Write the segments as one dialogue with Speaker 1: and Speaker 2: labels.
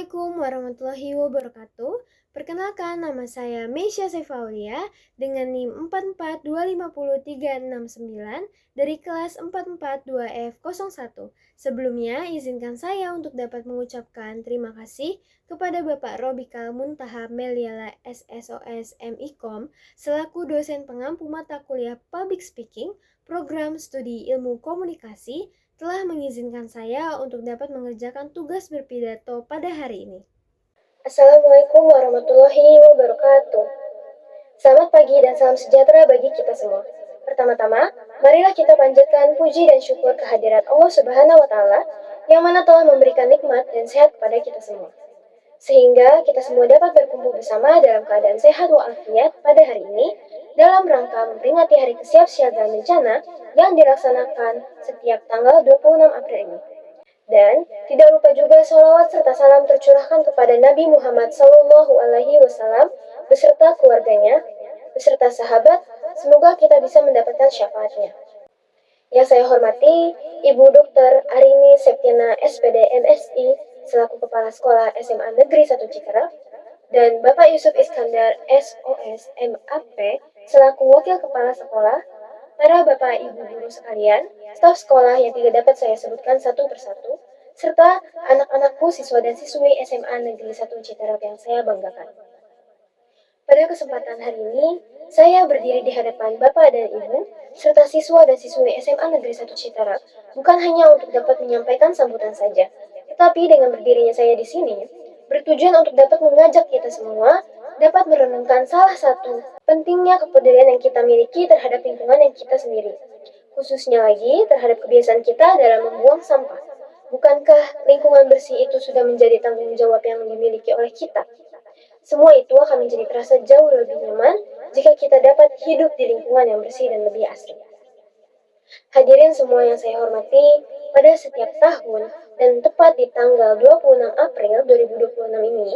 Speaker 1: Assalamualaikum warahmatullahi wabarakatuh. Perkenalkan, nama saya Meisya Sefaulia dengan NIM 4425039 dari kelas 442F01. Sebelumnya, izinkan saya untuk dapat mengucapkan terima kasih kepada Bapak Robika Muntahab Meliala SSOS MIKOM selaku dosen pengampu mata kuliah Public Speaking Program Studi Ilmu Komunikasi telah mengizinkan saya untuk dapat mengerjakan tugas berpidato pada hari ini.
Speaker 2: Assalamualaikum warahmatullahi wabarakatuh. Selamat pagi dan salam sejahtera bagi kita semua. Pertama-tama, marilah kita panjatkan puji dan syukur kehadirat Allah Subhanahu wa Ta'ala yang mana telah memberikan nikmat dan sehat kepada kita semua. Sehingga kita semua dapat berkumpul bersama dalam keadaan sehat walafiat pada hari ini dalam rangka memperingati Hari Kesiapsiagaan Bencana yang dilaksanakan setiap tanggal 26 April ini. Dan tidak lupa juga salawat serta salam tercurahkan kepada Nabi Muhammad SAW beserta keluarganya, beserta sahabat, semoga kita bisa mendapatkan syafaatnya. Yang saya hormati, Ibu Dr. Arini Septiana SPD MSI selaku Kepala Sekolah SMA Negeri 1 Cikarang, dan Bapak Yusuf Iskandar SOS MAP selaku Wakil Kepala Sekolah, para Bapak Ibu Guru sekalian, staf sekolah yang tidak dapat saya sebutkan satu persatu, serta anak-anakku siswa dan siswi SMA Negeri 1 Cikarang yang saya banggakan. Pada kesempatan hari ini, saya berdiri di hadapan Bapak dan Ibu, serta siswa dan siswi SMA Negeri 1 Cikarang, bukan hanya untuk dapat menyampaikan sambutan saja, tetapi dengan berdirinya saya di sini, bertujuan untuk dapat mengajak kita semua dapat merenungkan salah satu pentingnya kepedulian yang kita miliki terhadap lingkungan yang kita sendiri, khususnya lagi terhadap kebiasaan kita dalam membuang sampah. Bukankah lingkungan bersih itu sudah menjadi tanggung jawab yang dimiliki oleh kita? Semua itu akan menjadi terasa jauh lebih nyaman jika kita dapat hidup di lingkungan yang bersih dan lebih asri. Hadirin semua yang saya hormati, pada setiap tahun dan tepat di tanggal 26 April 2026 ini,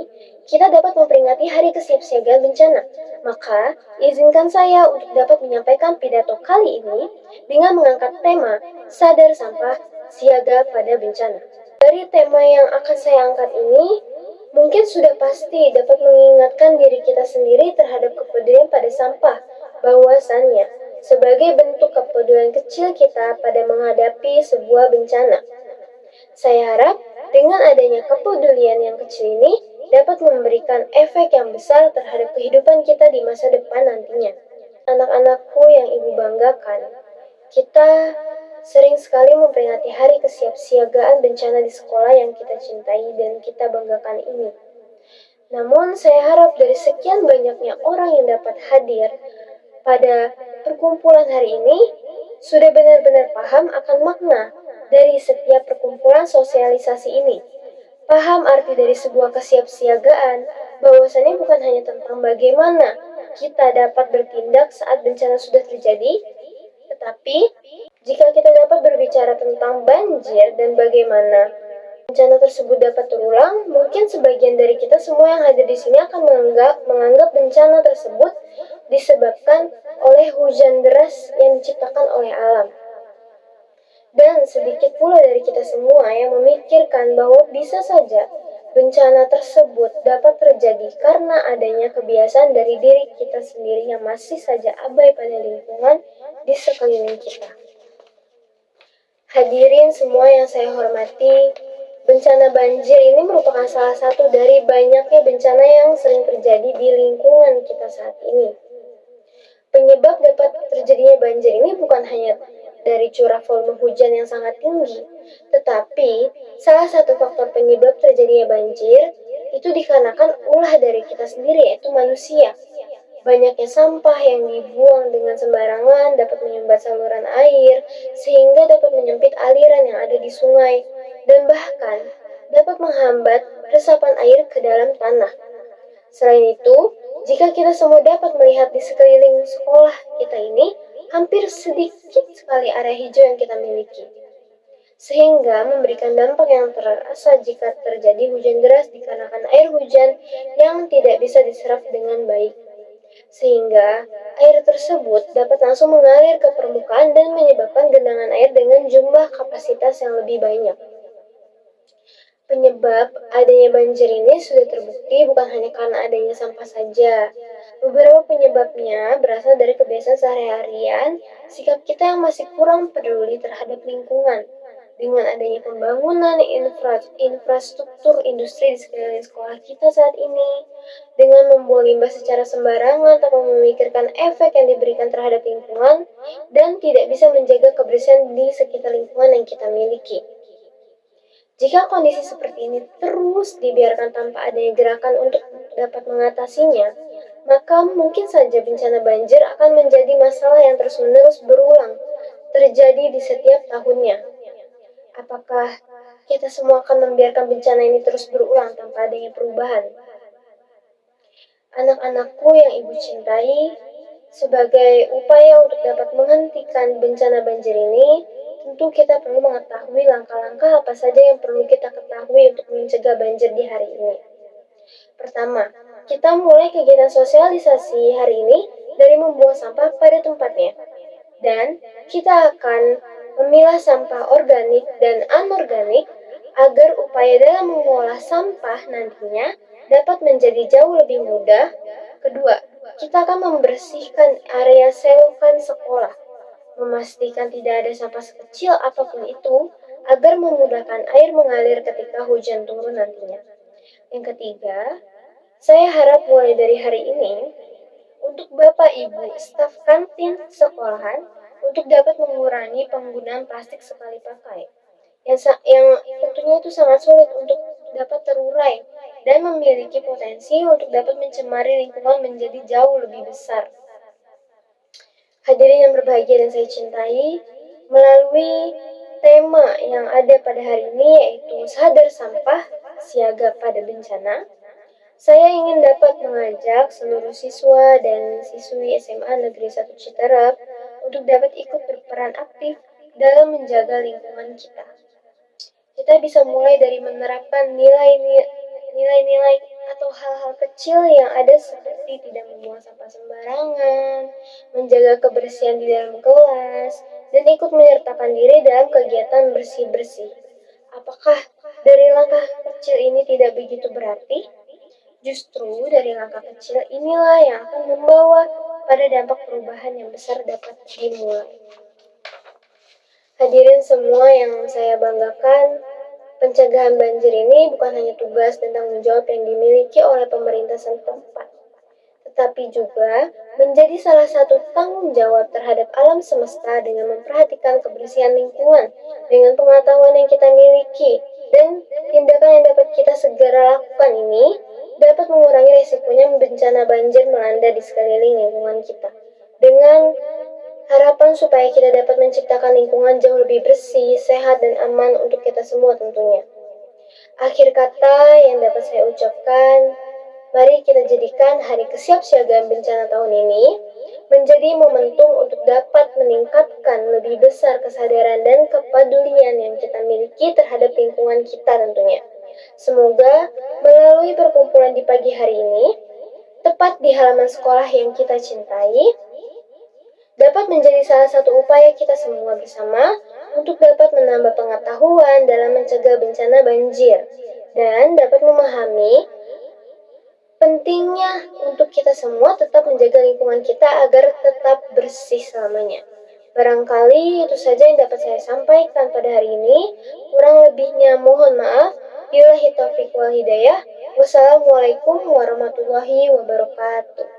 Speaker 2: kita dapat memperingati Hari Kesiapsiagaan Bencana. Maka, izinkan saya untuk dapat menyampaikan pidato kali ini dengan mengangkat tema Sadar Sampah, Siaga pada Bencana. Dari tema yang akan saya angkat ini, mungkin sudah pasti dapat mengingatkan diri kita sendiri terhadap kepedulian pada sampah, bahwasannya sebagai bentuk kepedulian kecil kita pada menghadapi sebuah bencana. Saya harap dengan adanya kepedulian yang kecil ini dapat memberikan efek yang besar terhadap kehidupan kita di masa depan nantinya. Anak-anakku yang ibu banggakan, kita sering sekali memperingati Hari Kesiapsiagaan Bencana di sekolah yang kita cintai dan kita banggakan ini. Namun, saya harap dari sekian banyaknya orang yang dapat hadir pada perkumpulan hari ini, sudah benar-benar paham akan makna dari setiap perkumpulan sosialisasi ini. Paham arti dari sebuah kesiapsiagaan, bahwasannya bukan hanya tentang bagaimana kita dapat bertindak saat bencana sudah terjadi, tetapi jika kita dapat berbicara tentang banjir dan bagaimana bencana tersebut dapat terulang, mungkin sebagian dari kita semua yang hadir di sini akan menganggap bencana tersebut disebabkan oleh hujan deras yang diciptakan oleh alam. Dan sedikit pula dari kita semua yang memikirkan bahwa bisa saja bencana tersebut dapat terjadi karena adanya kebiasaan dari diri kita sendiri yang masih saja abai pada lingkungan di sekeliling kita. Hadirin semua yang saya hormati, bencana banjir ini merupakan salah satu dari banyaknya bencana yang sering terjadi di lingkungan kita saat ini. Penyebab dapat terjadinya banjir ini bukan hanya dari curah volume hujan yang sangat tinggi, tetapi salah satu faktor penyebab terjadinya banjir itu dikarenakan ulah dari kita sendiri, yaitu manusia. Banyaknya sampah yang dibuang dengan sembarangan dapat menyumbat saluran air, sehingga dapat menyempit aliran yang ada di sungai, dan bahkan dapat menghambat resapan air ke dalam tanah. Selain itu, jika kita semua dapat melihat di sekeliling sekolah kita ini, hampir sedikit sekali area hijau yang kita miliki. Sehingga memberikan dampak yang terasa jika terjadi hujan deras dikarenakan air hujan yang tidak bisa diserap dengan baik. Sehingga air tersebut dapat langsung mengalir ke permukaan dan menyebabkan genangan air dengan jumlah kapasitas yang lebih banyak. Penyebab adanya banjir ini sudah terbukti bukan hanya karena adanya sampah saja. Beberapa penyebabnya berasal dari kebiasaan sehari-harian, sikap kita yang masih kurang peduli terhadap lingkungan. Dengan adanya pembangunan infrastruktur industri di sekeliling sekolah kita saat ini, dengan membuang limbah secara sembarangan tanpa memikirkan efek yang diberikan terhadap lingkungan, dan tidak bisa menjaga kebersihan di sekitar lingkungan yang kita miliki. Jika kondisi seperti ini terus dibiarkan tanpa adanya gerakan untuk dapat mengatasinya, maka mungkin saja bencana banjir akan menjadi masalah yang terus-menerus berulang, terjadi di setiap tahunnya. Apakah kita semua akan membiarkan bencana ini terus berulang tanpa adanya perubahan? Anak-anakku yang ibu cintai, sebagai upaya untuk dapat menghentikan bencana banjir ini, tentu kita perlu mengetahui langkah-langkah apa saja yang perlu kita ketahui untuk mencegah banjir di hari ini. Pertama, kita mulai kegiatan sosialisasi hari ini dari membuang sampah pada tempatnya. Dan kita akan memilah sampah organik dan anorganik agar upaya dalam mengolah sampah nantinya dapat menjadi jauh lebih mudah. Kedua, kita akan membersihkan area selokan sekolah, memastikan tidak ada sampah sekecil apapun itu agar memudahkan air mengalir ketika hujan turun nantinya. Yang ketiga, saya harap mulai dari hari ini untuk Bapak Ibu staf kantin sekolahan untuk dapat mengurangi penggunaan plastik sekali pakai yang tentunya itu sangat sulit untuk dapat terurai dan memiliki potensi untuk dapat mencemari lingkungan menjadi jauh lebih besar. Hadirin yang berbahagia dan saya cintai, melalui tema yang ada pada hari ini yaitu sadar sampah, siaga pada bencana, saya ingin dapat mengajak seluruh siswa dan siswi SMA Negeri 1 Citerep untuk dapat ikut berperan aktif dalam menjaga lingkungan kita. Kita bisa mulai dari menerapkan nilai-nilai atau hal-hal kecil yang ada seperti tidak membuang sampah sembarangan, menjaga kebersihan di dalam kelas, dan ikut menyertakan diri dalam kegiatan bersih-bersih. Apakah dari langkah kecil ini tidak begitu berarti? Justru dari langkah kecil inilah yang akan membawa pada dampak perubahan yang besar dapat dimulai. Hadirin semua yang saya banggakan, pencegahan banjir ini bukan hanya tugas dan tanggung jawab yang dimiliki oleh pemerintah setempat, tetapi juga menjadi salah satu tanggung jawab terhadap alam semesta dengan memperhatikan kebersihan lingkungan dengan pengetahuan yang kita miliki, dan tindakan yang dapat kita segera lakukan ini dapat mengurangi risikonya bencana banjir melanda di sekeliling lingkungan kita. Dengan harapan supaya kita dapat menciptakan lingkungan jauh lebih bersih, sehat, dan aman untuk kita semua tentunya. Akhir kata yang dapat saya ucapkan, mari kita jadikan Hari Kesiapsiagaan Bencana tahun ini menjadi momentum untuk dapat meningkatkan lebih besar kesadaran dan kepedulian yang kita miliki terhadap lingkungan kita tentunya. Semoga melalui perkumpulan di pagi hari ini, tepat di halaman sekolah yang kita cintai, dapat menjadi salah satu upaya kita semua bersama untuk dapat menambah pengetahuan dalam mencegah bencana banjir dan dapat memahami pentingnya untuk kita semua tetap menjaga lingkungan kita agar tetap bersih selamanya. Barangkali itu saja yang dapat saya sampaikan pada hari ini. Kurang lebihnya mohon maaf. Billahi taufiq wal hidayah. Wassalamualaikum warahmatullahi wabarakatuh.